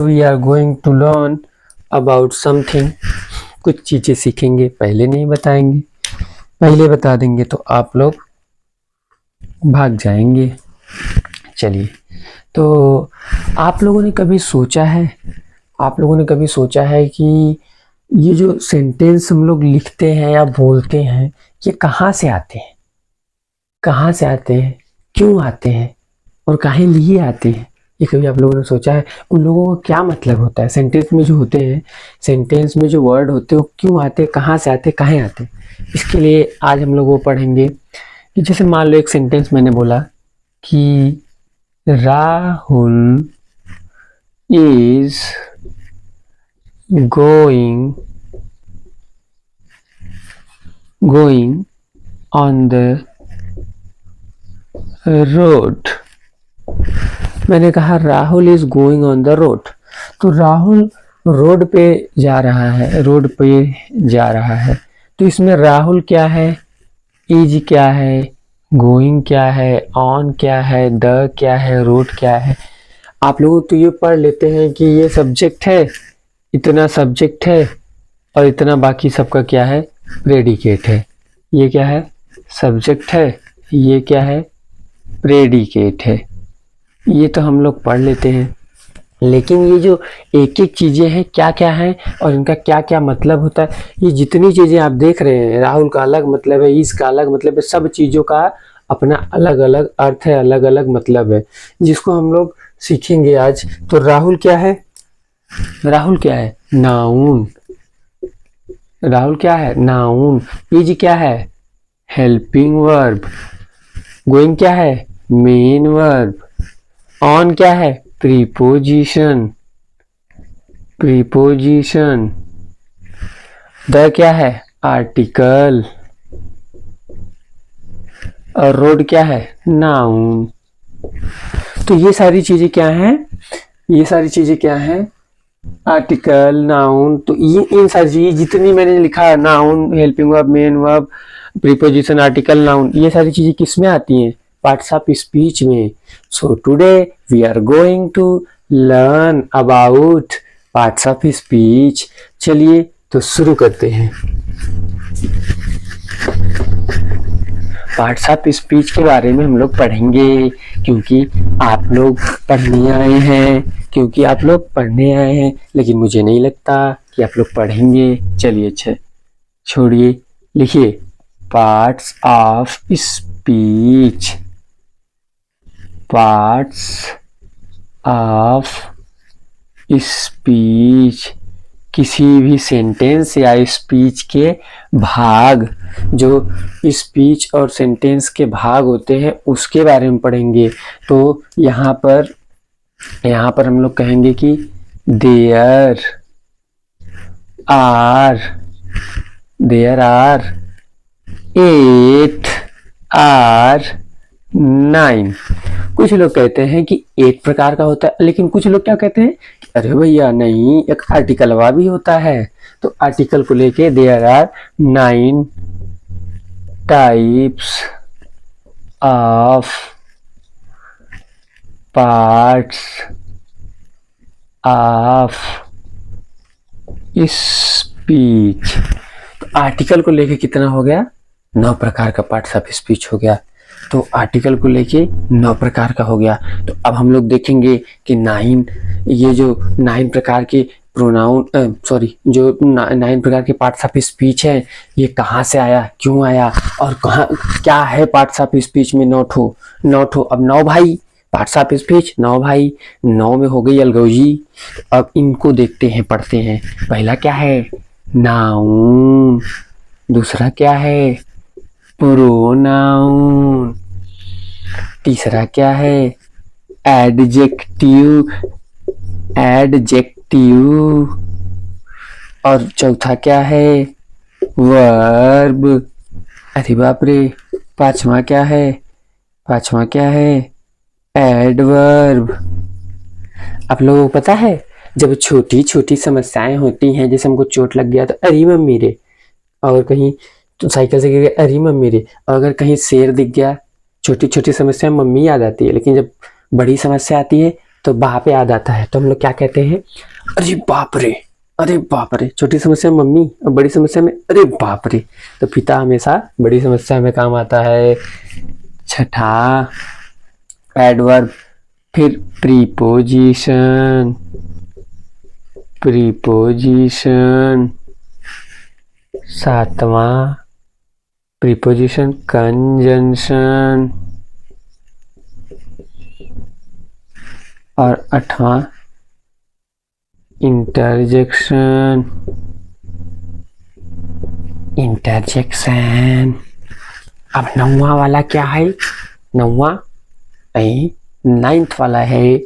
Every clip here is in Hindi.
We are going to learn about something. कुछ चीज़ें सीखेंगे, पहले नहीं बताएंगे, पहले बता देंगे तो आप लोग भाग जाएंगे। चलिए, तो आप लोगों ने कभी सोचा है कि ये जो सेंटेंस हम लोग लिखते हैं या बोलते हैं, ये कहाँ से आते हैं, क्यों आते हैं और काहे लिए आते हैं? ये कभी आप लोगों ने सोचा है? उन लोगों का क्या मतलब होता है? सेंटेंस में जो होते हैं, सेंटेंस में जो वर्ड होते हैं, वो क्यों आते हैं, कहाँ से आते हैं, काहे आते हैं? इसके लिए आज हम लोग वो पढ़ेंगे कि जैसे मान लो एक सेंटेंस मैंने बोला कि Rahul is going on the road. मैंने कहा Rahul is going on the road, तो राहुल रोड पे जा रहा है। तो इसमें राहुल क्या है, इज क्या है, गोइंग क्या है, ऑन क्या है, द क्या है, रोड क्या है? आप लोग तो ये पढ़ लेते हैं कि ये सब्जेक्ट है, इतना सब्जेक्ट है और इतना बाकी सबका क्या है, प्रेडिकेट है। ये क्या है, सब्जेक्ट है, ये क्या है, प्रेडिकेट है। ये तो हम लोग पढ़ लेते हैं, लेकिन ये जो एक एक चीज़ें हैं, क्या क्या है और इनका क्या क्या मतलब होता है, ये जितनी चीज़ें आप देख रहे हैं, राहुल का अलग मतलब है, इसका अलग मतलब है, सब चीज़ों का अपना अलग अलग अर्थ है, अलग अलग मतलब है, जिसको हम लोग सीखेंगे आज। तो राहुल क्या है, नाउन। राहुल क्या है, नाउन। इज क्या है, हेल्पिंग वर्ब। गोइंग क्या है, मेन वर्ब। ऑन क्या है, प्रीपोजिशन। द क्या है, आर्टिकल। और रोड क्या है, नाउन। तो ये सारी चीजें क्या हैं, आर्टिकल, नाउन। तो ये इन सारी चीजें जितनी मैंने लिखा है, noun, helping verb, main verb, preposition, article, noun, ये सारी चीजें किस में आती हैं, पार्ट्स ऑफ स्पीच में। So today we are going to learn about parts of speech. चलिए तो शुरू करते हैं। पार्ट्स ऑफ स्पीच के बारे में हम लोग पढ़ेंगे, क्योंकि आप लोग पढ़ने आए हैं, लेकिन मुझे नहीं लगता कि आप लोग पढ़ेंगे। चलिए, अच्छा छोड़िए, लिखिए parts of speech. Parts of speech किसी भी सेंटेंस या स्पीच के भाग, जो स्पीच और सेंटेंस के भाग होते हैं, उसके बारे में पढ़ेंगे। तो यहाँ पर हम लोग कहेंगे कि देयर आर 8 आर 9। कुछ लोग कहते हैं कि 8 प्रकार का होता है, लेकिन कुछ लोग क्या कहते हैं, अरे भैया नहीं, एक आर्टिकलवा भी होता है। तो आर्टिकल को लेके there are 9 types of parts of speech. तो आर्टिकल को लेके कितना हो गया, 9 प्रकार का पार्ट्स ऑफ स्पीच हो गया। तो आर्टिकल को लेके 9 प्रकार का हो गया। तो अब हम लोग देखेंगे कि 9 प्रकार के प्रोनाउन, जो 9 प्रकार के पार्ट्स ऑफ स्पीच है, ये कहाँ से आया, क्यों आया, और कहाँ क्या है पार्ट्स ऑफ स्पीच में। 9 ठो। अब 9 भाई पार्ट्स ऑफ स्पीच, 9 भाई, 9 में हो गई अलगौजी। अब इनको देखते हैं, पढ़ते हैं। पहला क्या है, नाउन। दूसरा क्या है, प्रोनाउन। तीसरा क्या है, एडजेक्टिव। और चौथा क्या है, वर्ब। अरे बाप रे, पांचवा क्या है, एडवर्ब। आप लोगों को पता है, जब छोटी छोटी समस्याएं होती हैं, जैसे हमको चोट लग गया तो अरे मम्मी रे, और कहीं तो साइकिल से गिर गया, अरे मम्मी रे, और अगर कहीं शेर दिख गया, छोटी छोटी समस्या मम्मी याद आती है, लेकिन जब बड़ी समस्या आती है तो बाप याद आता है, तो हम लोग क्या कहते हैं, अरे बाप रे, अरे बाप रे। छोटी समस्या में मम्मी और बड़ी समस्या में अरे बाप रे। तो पिता हमेशा बड़ी समस्या में काम आता है। छठा एडवर्ब, फिर प्रीपोजिशन, प्रीपोजिशन। सातवां प्रीपोजिशन कंजंक्शन। और आठवां इंटरजेक्शन, इंटरजेक्शन। अब नौवां वाला क्या है, नौवां नहीं, नाइन्थ वाला है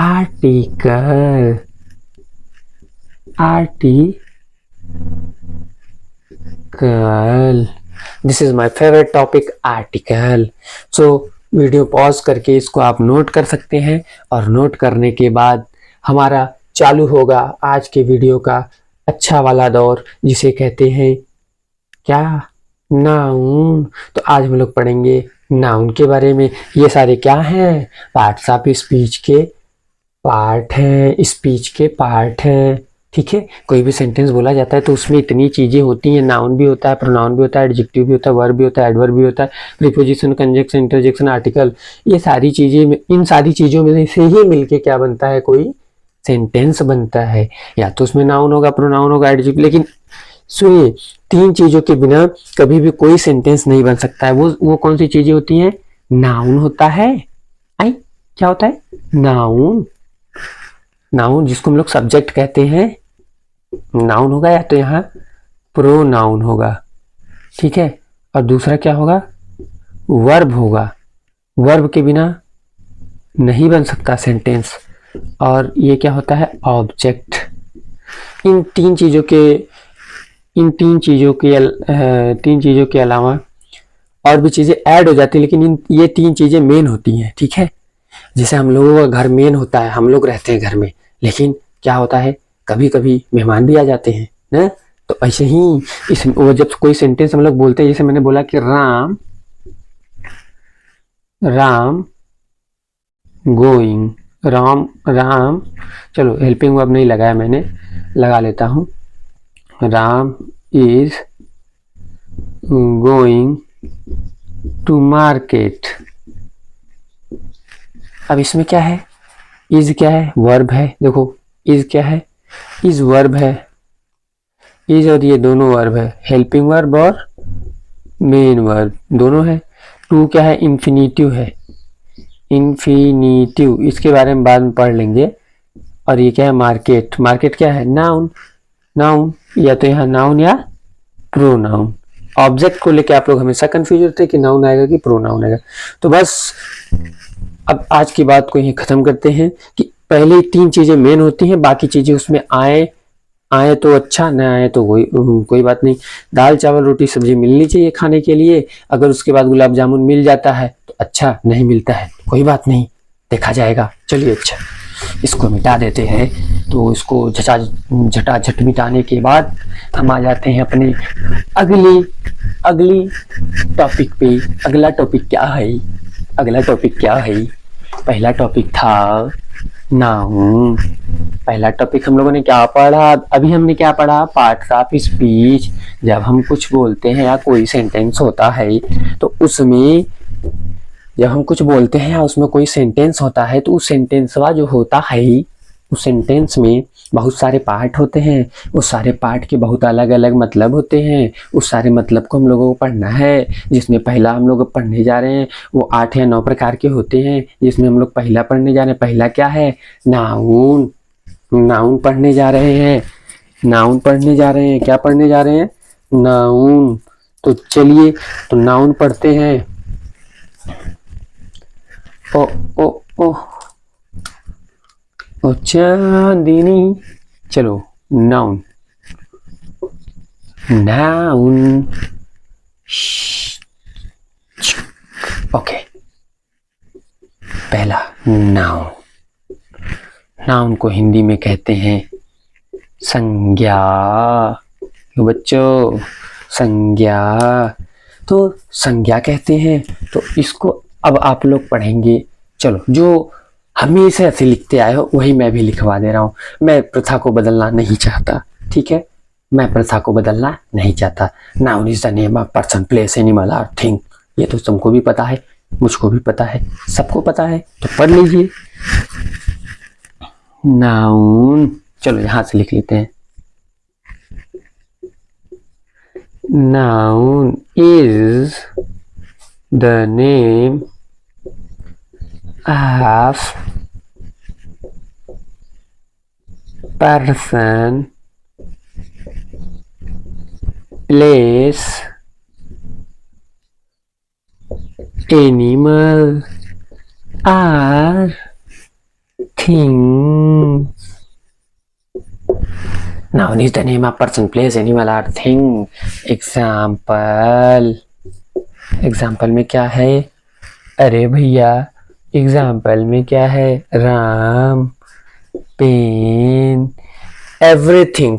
article, article. This is my favourite topic, article. So video pause करके इसको आप नोट कर सकते हैं, और नोट करने के बाद हमारा चालू होगा आज के वीडियो का अच्छा वाला दौर, जिसे कहते हैं क्या, नाउन। तो आज हम लोग पढ़ेंगे नाउन के बारे में। ये सारे क्या हैं, पार्ट्स ऑफ स्पीच के पार्ट हैं, स्पीच के पार्ट हैं, ठीक है। कोई भी सेंटेंस बोला जाता है तो उसमें इतनी चीजें होती हैं, नाउन भी होता है, प्रोनाउन भी होता है, एडजेक्टिव भी होता है, वर्ब भी होता है, एडवर्ब भी होता है, प्रीपोजिशन, कंजंक्शन, इंटरजेक्शन, आर्टिकल। ये सारी चीजें, इन सारी चीजों में से ही मिलके क्या बनता है, कोई सेंटेंस बनता है। या तो उसमें नाउन होगा, प्रोनाउन होगा, एडजेक्टिव। लेकिन सुनिए, तीन चीजों के बिना कभी भी कोई सेंटेंस नहीं बन सकता है। वो कौन सी चीजें होती हैं, नाउन होता है, आई क्या होता है, नाउन। नाउन जिसको हम लोग सब्जेक्ट कहते हैं, नाउन होगा, या तो यहाँ प्रोनाउन होगा, ठीक है। और दूसरा क्या होगा, वर्ब होगा। वर्ब के बिना नहीं बन सकता सेंटेंस। और ये क्या होता है, ऑब्जेक्ट। इन तीन चीजों के अलावा और भी चीजें ऐड हो जाती है, लेकिन ये तीन चीजें मेन होती हैं, ठीक है। जैसे हम लोगों का घर मेन होता है, हम लोग रहते हैं घर में, लेकिन क्या होता है, कभी कभी मेहमान भी आ जाते हैं ना। तो ऐसे ही वो जब कोई सेंटेंस हम लोग बोलते हैं, जैसे मैंने बोला कि राम गोइंग, राम, चलो हेल्पिंग वर्ब नहीं लगाया मैंने, लगा लेता हूँ। Ram is going to market. अब इसमें क्या है, इज क्या है, वर्ब है। देखो इज क्या है, इज वर्ब है, इज और ये दोनों वर्ब है, हेल्पिंग वर्ब और मेन वर्ब दोनों है। टू क्या है, इंफिनिटिव है, इंफिनिटिव, इसके बारे में बाद में पढ़ लेंगे। और ये क्या है, मार्केट, मार्केट क्या है, नाउन, नाउन, या तो यहाँ नाउन या प्रोनाउन। ऑब्जेक्ट को लेके आप लोग हमेशा कंफ्यूज होते हैं कि नाउन आएगा कि प्रोनाउन आएगा। तो बस अब आज की बात को यही खत्म करते हैं कि पहले तीन चीजें मेन होती हैं, बाकी चीजें उसमें आए तो अच्छा, न आए तो कोई बात नहीं। दाल चावल रोटी सब्जी मिलनी चाहिए खाने के लिए। अगर उसके बाद गुलाब जामुन मिल जाता है तो अच्छा, नहीं मिलता है कोई बात नहीं, देखा जाएगा। चलिए अच्छा, इसको मिटा देते हैं। तो इसको झटाझट मिटाने के बाद हम आ जाते हैं अपने अगली टॉपिक पे। अगला टॉपिक क्या है, पहला टॉपिक था नाउन। पहला टॉपिक हम लोगों ने क्या पढ़ा, अभी हमने क्या पढ़ा, पार्ट्स ऑफ स्पीच। जब हम कुछ बोलते हैं या कोई सेंटेंस होता है तो उसमें, जब हम कुछ बोलते हैं या उसमें कोई सेंटेंस होता है तो उस सेंटेंसवा जो होता है, उस सेंटेंस में बहुत सारे पार्ट होते हैं। उस सारे पार्ट के बहुत अलग अलग मतलब होते हैं। उस सारे मतलब को हम लोगों को पढ़ना है। जिसमें पहला हम लोग पढ़ने जा रहे हैं वो 8 या 9 प्रकार के होते हैं, जिसमें हम लोग पहला पढ़ने जा रहे हैं। पहला क्या है, नाउन। नाउन पढ़ने जा रहे हैं, क्या पढ़ने जा रहे हैं, नाउन। तो चलिए, तो नाउन पढ़ते हैं। ओ चांदनी, चलो नाउन, ओके। पहला नाउन को हिंदी में कहते हैं संज्ञा। बच्चों, संज्ञा, तो संज्ञा कहते हैं। तो इसको अब आप लोग पढ़ेंगे। चलो, जो हमेशा ऐसे लिखते आए हो, वही मैं भी लिखवा दे रहा हूँ। मैं प्रथा को बदलना नहीं चाहता, ठीक है, मैं प्रथा को बदलना नहीं चाहता। Noun is the name of person, place, animal और थिंग। ये तो तुमको भी पता है, मुझको भी पता है, सबको पता है, तो पढ़ लीजिए। नाउन, चलो यहां से लिख लेते हैं। Noun is the name of person, place, animal और thing. Noun is the name of person, place, animal और थिंग। एग्जाम्पल, एग्जाम्पल में क्या है? अरे भैया एग्जाम्पल में क्या है? Ram, pen, everything.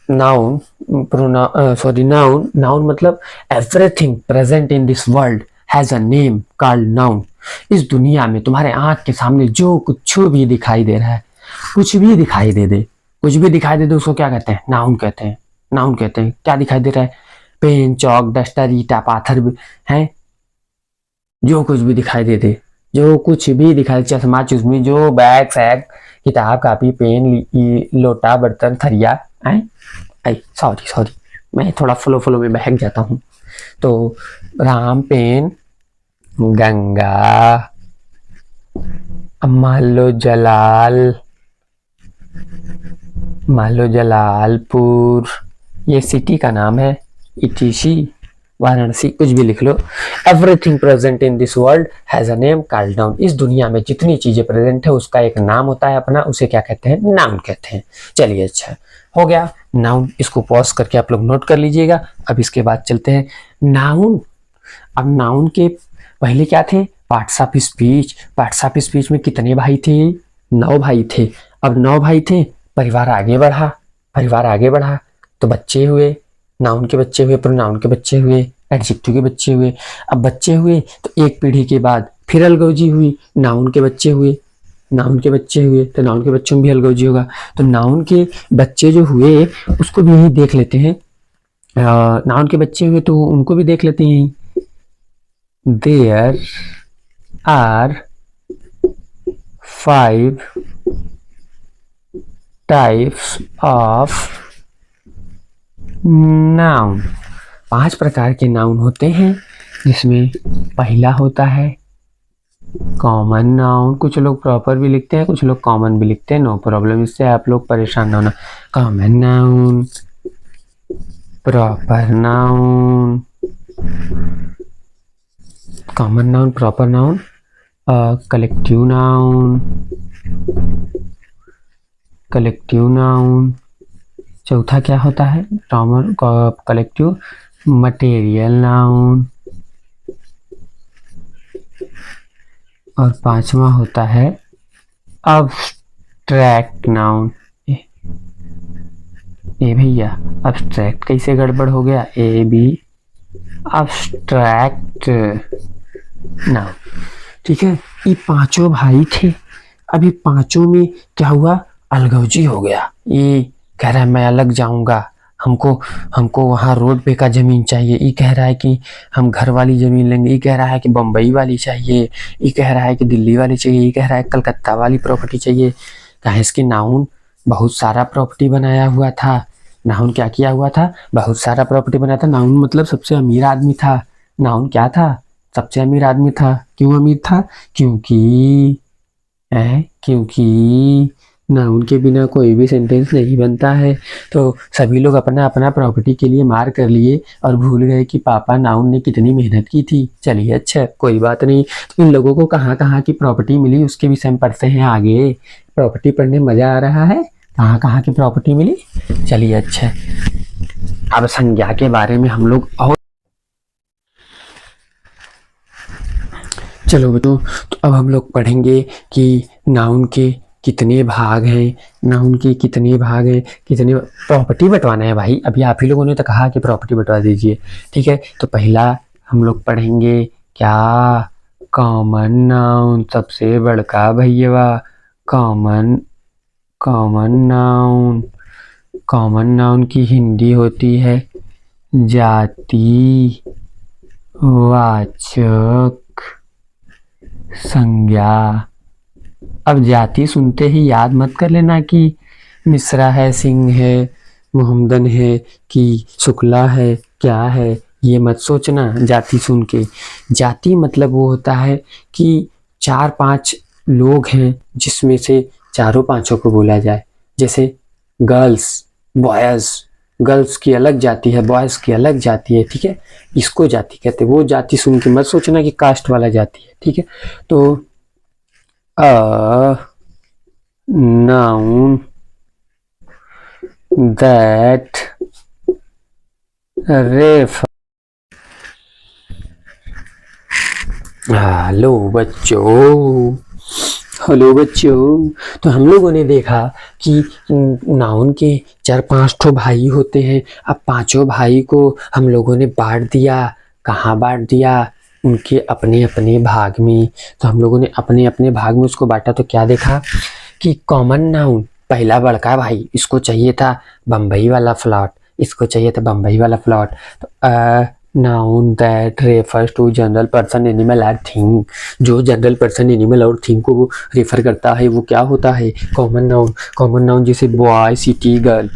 Noun, noun, noun मतलब everything present in this world has a name called noun. इस दुनिया में तुम्हारे आंख के सामने जो कुछ भी दिखाई दे रहा है, कुछ भी दिखाई दे दे, कुछ भी दिखाई दे दे, उसको क्या कहते हैं? नाउन कहते हैं। नाउन कहते हैं। क्या दिखाई दे रहा है? पेन, चौक, डस्टर, ईटा, पाथर है, जो कुछ भी दिखाई दे दे, जो कुछ भी दिखाई, चश्मा, चुश्मी, जो बैग सैग, किताब, कापी, पेन, लोटा, बर्तन, थरिया है। सॉरी सॉरी, मैं थोड़ा फ्लो में बहक जाता हूँ। तो राम, पेन, गंगा, मालो जलाल, मालो जलालपुर, ये सिटी का नाम है। इटीसी, वाराणसी, कुछ भी लिख लो। Everything present in this world has a name called noun. इस दुनिया में जितनी चीजें प्रेजेंट है उसका एक नाम होता है अपना, उसे क्या कहते हैं? नाउन कहते हैं। चलिए अच्छा हो गया नाउन, इसको पॉज करके आप लोग नोट कर लीजिएगा। अब इसके बाद चलते हैं नाउन। अब नाउन के पहले क्या थे? Parts of speech. Parts of speech में कितने भाई थे? 9 भाई थे। अब 9 भाई थे, परिवार आगे बढ़ा, परिवार आगे बढ़ा तो बच्चे हुए, नाउन के बच्चे हुए, प्रोनाउन के बच्चे हुए, एडजेक्टिव के बच्चे हुए। अब बच्चे हुए तो एक पीढ़ी के बाद फिर अलगौजी हुई, नाउन के बच्चे हुए, नाउन के बच्चे हुए तो नाउन के बच्चों में भी अलगौजी होगा। तो नाउन के बच्चे जो हुए उसको भी यही देख लेते हैं। नाउन के बच्चे हुए तो उनको भी देख लेते हैं। There are 5 types of noun. 5 प्रकार के नाउन होते हैं, जिसमें पहला होता है कॉमन नाउन। कुछ लोग प्रॉपर भी लिखते हैं, कुछ लोग कॉमन भी लिखते हैं, नो प्रॉब्लम, इससे आप लोग परेशान ना होना। Common noun, proper noun, common noun, proper noun, collective noun, collective noun. चौथा क्या होता है? Collective material noun. और 5वां होता है अब्स्ट्रैक्ट नाउन। ए भैया अब्स्ट्रैक्ट कैसे गड़बड़ हो गया? ए बी अब्स्ट्रैक्ट नाउन, ठीक है। ये 5 भाई थे। अभी 5 में क्या हुआ? अलगौजी हो गया। ये कह रहा है मैं अलग जाऊंगा, हमको वहाँ रोड पे का जमीन चाहिए। ये कह रहा है कि हम घर वाली जमीन लेंगे। ये कह रहा है कि बम्बई वाली चाहिए। ये कह रहा है कि दिल्ली वाली चाहिए। ये कह रहा है कलकत्ता वाली प्रॉपर्टी चाहिए। कहा इसके नाउन बहुत सारा प्रॉपर्टी बनाया हुआ था। नाउन क्या किया हुआ था? बहुत सारा प्रॉपर्टी बनाया था। नाउन मतलब सबसे अमीर आदमी था। नाउन क्या था? सबसे अमीर आदमी था। क्यों अमीर था? क्योंकि नाउन के बिना कोई भी सेंटेंस नहीं बनता है। तो सभी लोग अपना अपना प्रॉपर्टी के लिए मार कर लिए और भूल गए कि पापा नाउन ने कितनी मेहनत की थी। चलिए अच्छा कोई बात नहीं। तो इन लोगों को कहाँ कहाँ की प्रॉपर्टी मिली उसके विषय में पढ़ते हैं आगे। प्रॉपर्टी पढ़ने मजा आ रहा है। कहाँ कहाँ की प्रॉपर्टी मिली? चलिए अच्छा, अब संज्ञा के बारे में हम लोग और चलो बेटो, तो अब हम लोग पढ़ेंगे कि नाउन के कितने भाग हैं, नाउन के कितने भाग हैं, कितने प्रॉपर्टी बंटवाना है भाई। अभी आप ही लोगों ने तो कहा कि प्रॉपर्टी बंटवा दीजिए, ठीक है। तो पहला हम लोग पढ़ेंगे क्या? कॉमन नाउन सबसे बड़का भैया, common common noun. Common noun की हिंदी होती है जाति वाचक संज्ञा। अब जाति सुनते ही याद मत कर लेना कि मिश्रा है, सिंह है, मोहम्मदन है कि शुक्ला है, क्या है, ये मत सोचना जाति सुन के। जाति मतलब वो होता है कि 4-5 लोग हैं जिसमें से चारों पांचों को बोला जाए। जैसे गर्ल्स, बॉयज, गर्ल्स की अलग जाति है, बॉयज की अलग जाति है, ठीक है, इसको जाति कहते हैं। वो जाति सुन के मत सोचना कि कास्ट वाला जाति है, ठीक है। तो a noun that refers। Hello बच्चों, तो हम लोगों ने देखा कि नाउन के 4-5 ठो भाई होते हैं। अब पांचों भाई को हम लोगों ने बांट दिया। कहाँ बांट दिया? उनके अपने अपने भाग में। तो हम लोगों ने अपने अपने भाग में उसको बांटा तो क्या देखा कि कॉमन नाउन पहला बड़का भाई, इसको चाहिए था बम्बई वाला फ्लॉट, इसको चाहिए था बम्बई वाला फ्लॉट। तो noun that refers to general person animal और थिंग, जो जनरल पर्सन एनिमल और थिंग को रेफर करता है वो क्या होता है? Common noun. कॉमन नाउन जैसे boy city girl,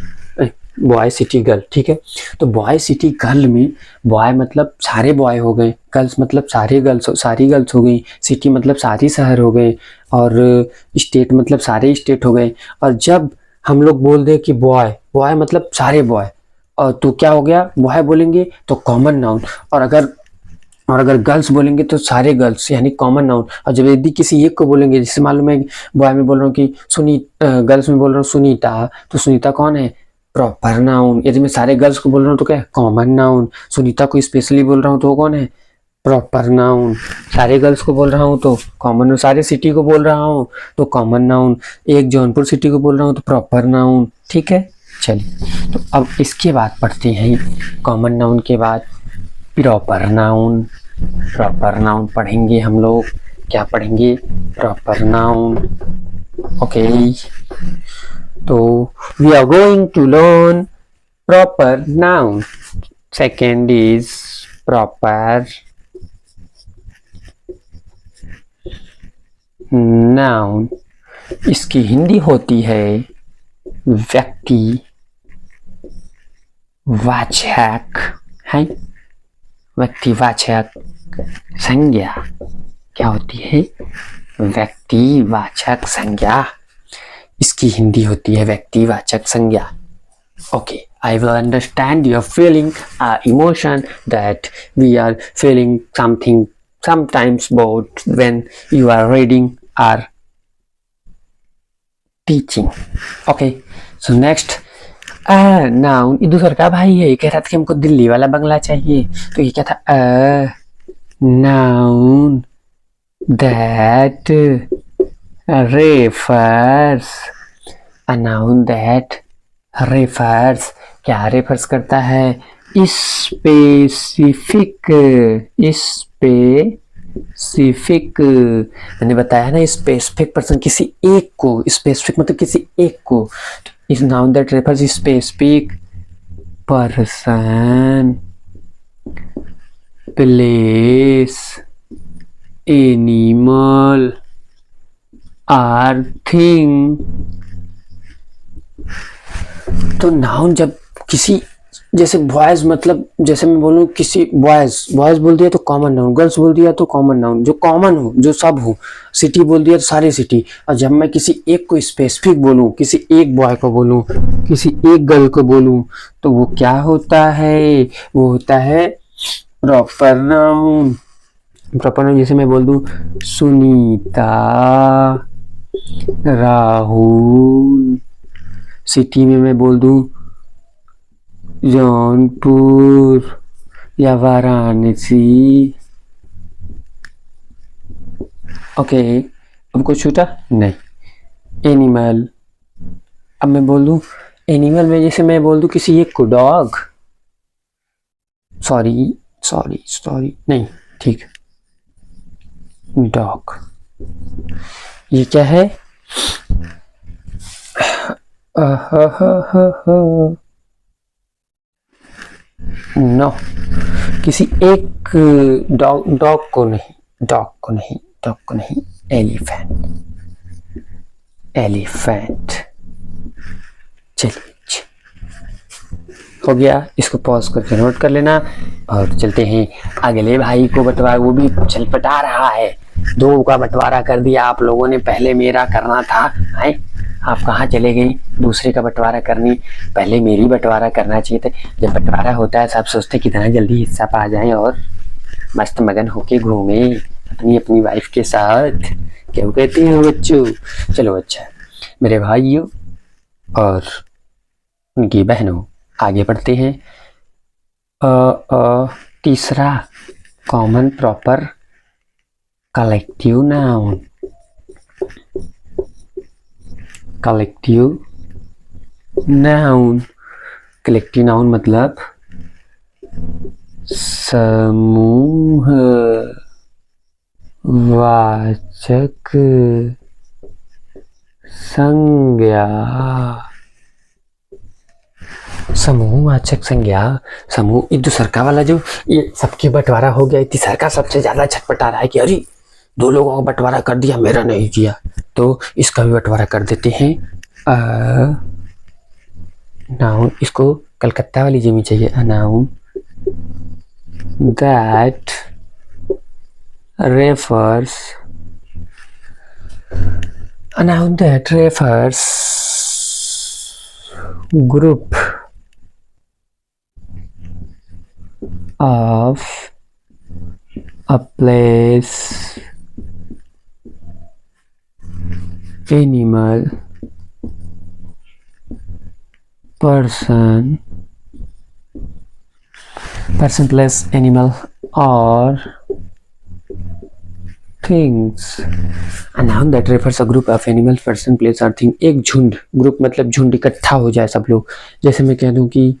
boy city girl, ठीक है। तो बॉय सिटी गर्ल में बॉय मतलब सारे बॉय हो गए, गर्ल्स मतलब सारे गर्ल्स, सारी गर्ल्स हो गई, सिटी मतलब सारी शहर हो गए, और स्टेट मतलब सारे स्टेट हो गए। और जब हम लोग बोल दे कि बॉय, बॉय मतलब सारे बॉय, और तो क्या हो गया? बॉय बोलेंगे तो कॉमन नाउन, और अगर गर्ल्स बोलेंगे तो सारे गर्ल्स यानी कॉमन नाउन। और जब यदि किसी एक को बोलेंगे, जैसे मालूम है बॉय में बोल रहा हूँ कि गर्ल्स में बोल रहा हूँ सुनीता, तो सुनीता कौन है? Proper noun. यदि मैं सारे गर्ल्स को बोल रहा हूँ तो क्या है? Common noun. सुनीता को स्पेशली बोल रहा हूँ तो वो कौन है? Proper noun. सारे गर्ल्स को बोल रहा हूँ तो कॉमन, सारे सिटी को बोल रहा हूँ तो कॉमन नाउन, एक जौनपुर सिटी को बोल रहा हूँ तो प्रॉपर नाउन, ठीक है। चलिए, तो अब इसके बाद पढ़ते हैं कॉमन नाउन के बाद प्रॉपर नाउन। प्रॉपर नाउन पढ़ेंगे हम लोग। क्या पढ़ेंगे? Proper noun. ओके, तो we are going to learn proper noun. Second is proper noun. इसकी हिंदी होती है व्यक्ति वाचक, है व्यक्तिवाचक संज्ञा। क्या होती है? व्यक्तिवाचक संज्ञा। इसकी हिंदी होती है व्यक्तिवाचक संज्ञा। Okay, I will understand your feeling, emotion that we are feeling something sometimes bored when you are reading or teaching. Okay, so next, noun. ये दूसरा का भाई है, ये कह रहा था कि हमको दिल्ली वाला बंगला चाहिए, तो ये क्या था? Noun that refers, a noun that refers. क्या रेफर्स करता है? स्पेसिफिक। स्पेसिफिक मैंने बताया ना, स्पेसिफिक पर्सन, किसी एक को। स्पेसिफिक मतलब किसी एक को। इस noun that refers specific person, place, animal और थिंग। तो नाउन जब किसी, जैसे बॉयज मतलब, जैसे मैं बोलूँ किसी बॉयज बोल दिया तो कॉमन नाउन, गर्ल्स बोल दिया तो कॉमन नाउन, जो कॉमन हो, जो सब हो। सिटी बोल दिया तो सारे सिटी। और जब मैं किसी एक को स्पेसिफिक बोलूँ, किसी एक बॉय को बोलूँ, किसी एक गर्ल को बोलूँ, तो वो क्या होता है? वो होता है प्रॉपर नाउन। प्रॉपर नाउन जैसे मैं बोल दूँ सुनीता, राहुल। सिटी में मैं बोल दूँ जौनपुर या वाराणसी। ओके, अब कुछ छूटा नहीं? एनिमल, अब मैं बोल दूँ एनिमल में, जैसे मैं बोल दूँ किसी एक को डॉग, सॉरी नहीं, ठीक। डॉग। ये क्या है? नो, किसी एक डॉग को नहीं, एलिफेंट। चलिए, हो गया, इसको पॉज करके नोट कर लेना और चलते हैं अगले भाई को बंटवारा। वो भी छलपटा रहा है, 2 का बंटवारा कर दिया आप लोगों ने, पहले मेरा करना था है। आप कहाँ चले गई दूसरे का बंटवारा करनी? पहले मेरी बंटवारा करना चाहिए था। जब बंटवारा होता है सब सोचते कितना जल्दी हिस्सा पा जाएं और मस्त मगन होके घूमे अपनी अपनी वाइफ के साथ। क्यों कहते हैं बच्चों? चलो अच्छा मेरे भाइयों और उनकी बहनों, आगे बढ़ते हैं। तीसरा common proper collective noun. Collective noun मतलब समूह वाचक संज्ञा। समूहवाचक संज्ञा। समूह एक दूसर का वाला जो ये सबके बंटवारा हो गया, तीसर का सबसे ज्यादा छटपटा रहा है कि अरे 2 लोगों का बंटवारा कर दिया, मेरा नहीं किया, तो इसका भी बंटवारा कर देते हैं। नाउन, इसको कलकत्ता वाली जिमी चाहिए। अ noun that refers group of a place, animal, person, place, animal or things। A noun that refers a group of animal, person, place or thing। एक झुंड, ग्रुप मतलब झुंड, इकट्ठा हो जाए सब लोग। जैसे मैं कह दूं कि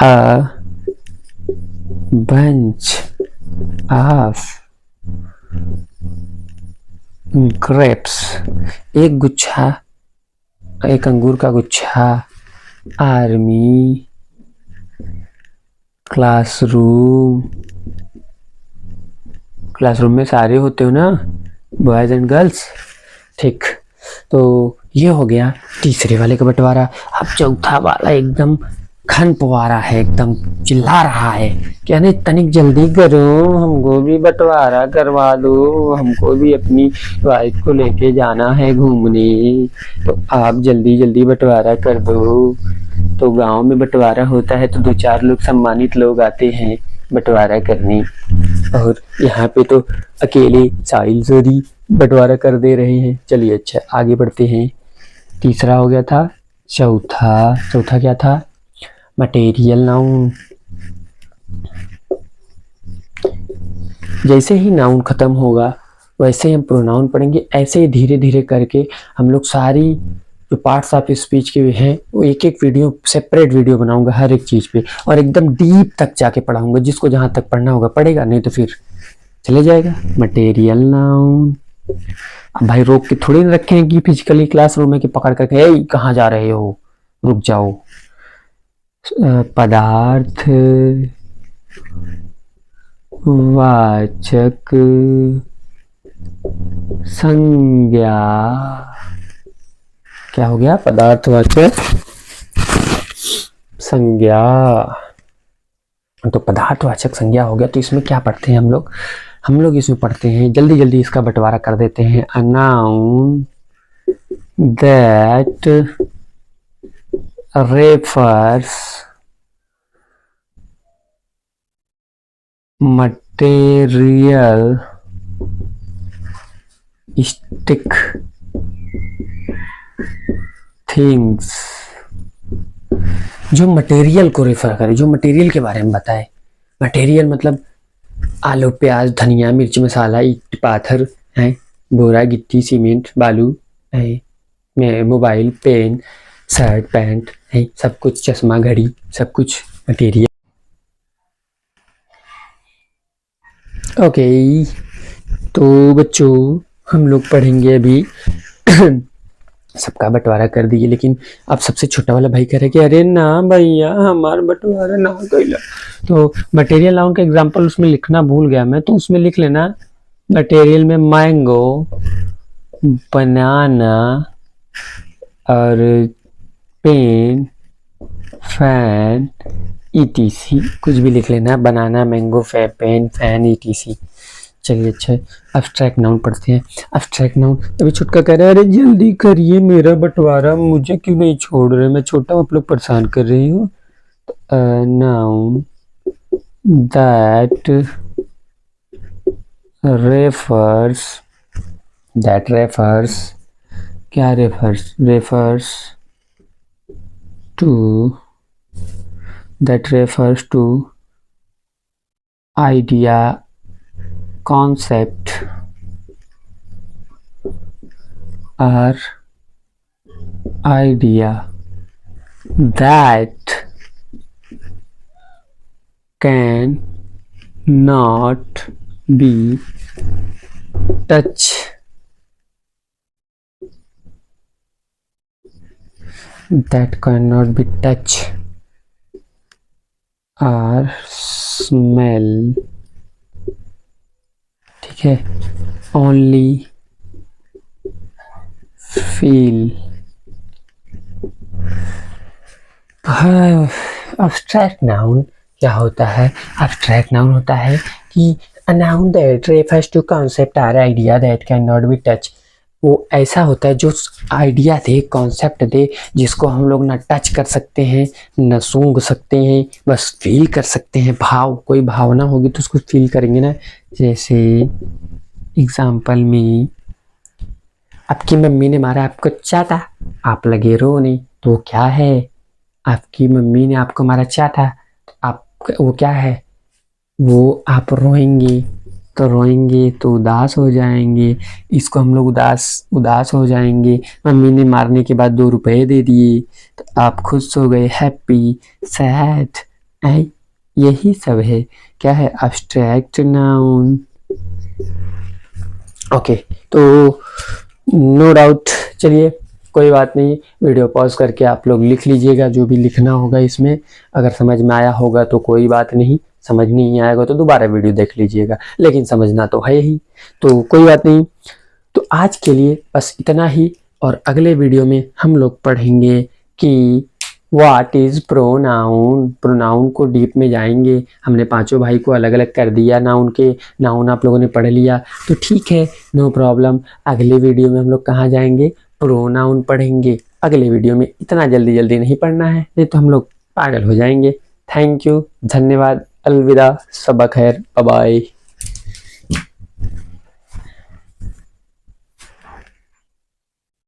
a bunch of grapes, एक गुच्छा, एक अंगूर का गुच्छा। आर्मी, क्लासरूम में सारे होते हो ना, बॉयज एंड गर्ल्स, ठीक। तो ये हो गया तीसरे वाले का बंटवारा। अब चौथा वाला एकदम खन पवारा है, एकदम चिल्ला रहा है कि अरे तनिक जल्दी करो, हमको भी बंटवारा करवा दो, हमको भी अपनी वाइफ को लेके जाना है घूमने, तो आप जल्दी जल्दी बंटवारा कर दो। तो गांव में बंटवारा होता है तो 2-4 लोग सम्मानित लोग आते हैं बंटवारा करने, और यहाँ पे तो अकेले साहिल जोरी बंटवारा कर दे रहे हैं। चलिए अच्छा आगे बढ़ते हैं। तीसरा हो गया था, चौथा क्या था? Material noun. जैसे ही नाउन खत्म होगा वैसे ही हम प्रोनाउन पढ़ेंगे। ऐसे ही धीरे धीरे करके हम लोग सारी जो पार्ट्स ऑफ स्पीच के हैं वो एक वीडियो, सेपरेट वीडियो बनाऊंगा हर एक चीज पे, और एकदम डीप तक जाके पढ़ाऊंगा। जिसको जहां तक पढ़ना होगा पढ़ेगा, नहीं तो फिर चले जाएगा। Material noun. अब भाई रोक के थोड़ी ना रखें कि फिजिकली क्लासरूम में कि पकड़ करके ए कहाँ जा रहे हो, रुक जाओ। पदार्थ वाचक संज्ञा। क्या हो गया? पदार्थवाचक संज्ञा। तो पदार्थवाचक संज्ञा हो गया। तो इसमें क्या पढ़ते हैं हम लोग इसमें पढ़ते हैं, जल्दी जल्दी इसका बंटवारा कर देते हैं। अ noun that refers material stick things. जो मटेरियल को रेफर करे, जो मटेरियल के बारे में बताए। मटेरियल मतलब आलू, प्याज, धनिया, मिर्च, मसाला, ईंट, पाथर है, बोरा, गिट्टी, सीमेंट, बालू है, मोबाइल, पेन, शर्ट, पैंट है, सब कुछ, चश्मा, घड़ी, सब कुछ मटेरियल। ओके, तो बच्चों हम लोग पढ़ेंगे अभी सबका बंटवारा कर दिए, लेकिन अब सबसे छोटा वाला भाई कह रहा है कि अरे ना भैया हमारा बंटवारा ना कैला। तो मटेरियल नाउन का एग्जांपल उसमें लिखना भूल गया मैं, तो उसमें लिख लेना मटेरियल में मैंगो, बनाना और पेन, फैन, ईटीसी, कुछ भी लिख लेना, बनाना, मैंगो, पेन, फैन, ईटीसी। चलिए अच्छा अब्स्ट्रैक्ट नाउन पढ़ते हैं। अब्स्ट्रैक्ट नाउन, अभी छुटका कह रहा है अरे जल्दी करिए मेरा बंटवारा, मुझे क्यों नहीं छोड़ रहे, मैं छोटा हूँ, आप लोग परेशान कर रही हो। नाउन दैट रेफर्स, क्या refers to, that refers to idea, concept or idea that can not be touched, that cannot be touched और स्मेल, ठीक है, ओनली फील। अब्स्ट्रैक्ट नाउन क्या होता है? अब्स्ट्रैक्ट नाउन होता है कि a noun that refers to concept और idea that can not be touch. वो ऐसा होता है जो आइडिया दे, कॉन्सेप्ट दे, जिसको हम लोग ना टच कर सकते हैं, ना सूंघ सकते हैं, बस फील कर सकते हैं। भाव, कोई भावना होगी तो उसको फील करेंगे ना। जैसे एग्जाम्पल में आपकी मम्मी ने मारा, आपको चाटा, आप लगे रोने, तो वो क्या है? आपकी मम्मी ने आपको मारा, चाटा, तो आप वो क्या है? वो आप रोएंगे, तो उदास हो जाएंगे। इसको हम लोग उदास हो जाएंगे। मम्मी ने मारने के बाद 2 रुपए दे दिए तो आप खुश हो गए, हैप्पी, सैड, यही सब है। क्या है? Abstract noun. ओके, तो नो डाउट, चलिए कोई बात नहीं, वीडियो पॉज करके आप लोग लिख लीजिएगा जो भी लिखना होगा इसमें। अगर समझ में आया होगा तो कोई बात नहीं, समझ नहीं आएगा तो दोबारा वीडियो देख लीजिएगा, लेकिन समझना तो है ही, तो कोई बात नहीं। तो आज के लिए बस इतना ही, और अगले वीडियो में हम लोग पढ़ेंगे कि व्हाट इज प्रोनाउन। प्रोनाउन को डीप में जाएंगे। हमने पांचों भाई को अलग अलग कर दिया, नाउन आप लोगों ने पढ़ लिया तो ठीक है, नो प्रॉब्लम। अगले वीडियो में हम लोग कहाँ जाएंगे? प्रोनाउन पढ़ेंगे अगले वीडियो में। इतना जल्दी जल्दी नहीं पढ़ना है, नहीं तो हम लोग पागल हो जाएंगे। थैंक यू, धन्यवाद, अलविदा, सबक खैर, बाय बाय।